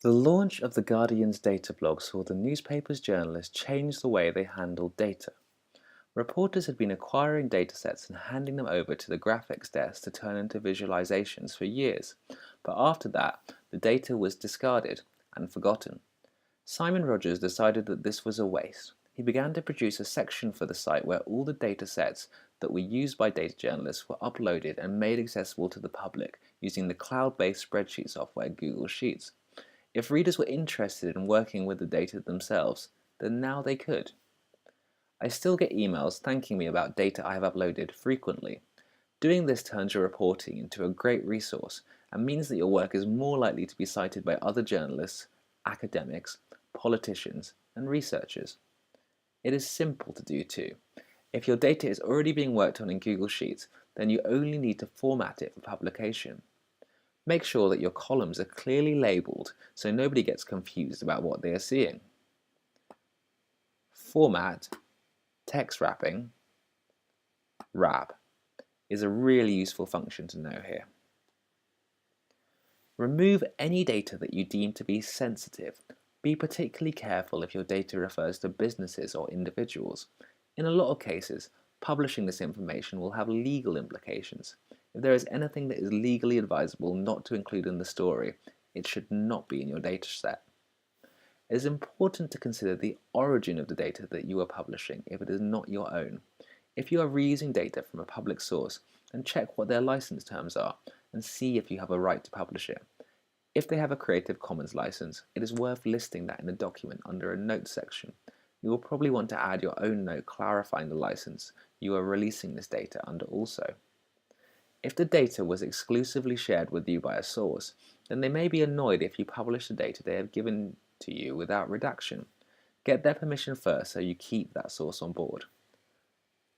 The launch of the Guardian's data blog saw the newspaper's journalists change the way they handled data. Reporters had been acquiring datasets and handing them over to the graphics desk to turn into visualizations for years, but after that, the data was discarded and forgotten. Simon Rogers decided that this was a waste. He began to produce a section for the site where all the datasets that were used by data journalists were uploaded and made accessible to the public using the cloud-based spreadsheet software Google Sheets. If readers were interested in working with the data themselves, then now they could. I still get emails thanking me about data I have uploaded frequently. Doing this turns your reporting into a great resource and means that your work is more likely to be cited by other journalists, academics, politicians, and researchers. It is simple to do too. If your data is already being worked on in Google Sheets, then you only need to format it for publication. Make sure that your columns are clearly labeled so nobody gets confused about what they are seeing. Format, text wrapping, wrap, is a really useful function to know here. Remove any data that you deem to be sensitive. Be particularly careful if your data refers to businesses or individuals. In a lot of cases, publishing this information will have legal implications. If there is anything that is legally advisable not to include in the story, it should not be in your dataset. It is important to consider the origin of the data that you are publishing if it is not your own. If you are reusing data from a public source, then check what their license terms are and see if you have a right to publish it. If they have a Creative Commons license, it is worth listing that in the document under a notes section. You will probably want to add your own note clarifying the license you are releasing this data under also. If the data was exclusively shared with you by a source, then they may be annoyed if you publish the data they have given to you without redaction. Get their permission first so you keep that source on board.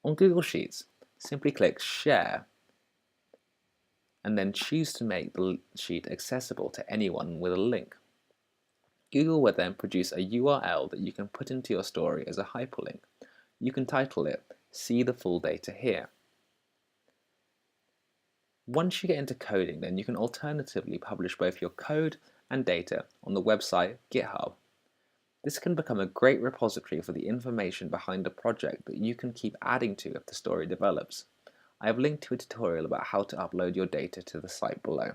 On Google Sheets, simply click Share and then choose to make the sheet accessible to anyone with a link. Google will then produce a URL that you can put into your story as a hyperlink. You can title it, "See the full data here." Once you get into coding, then you can alternatively publish both your code and data on the website GitHub. This can become a great repository for the information behind a project that you can keep adding to if the story develops. I have linked to a tutorial about how to upload your data to the site below.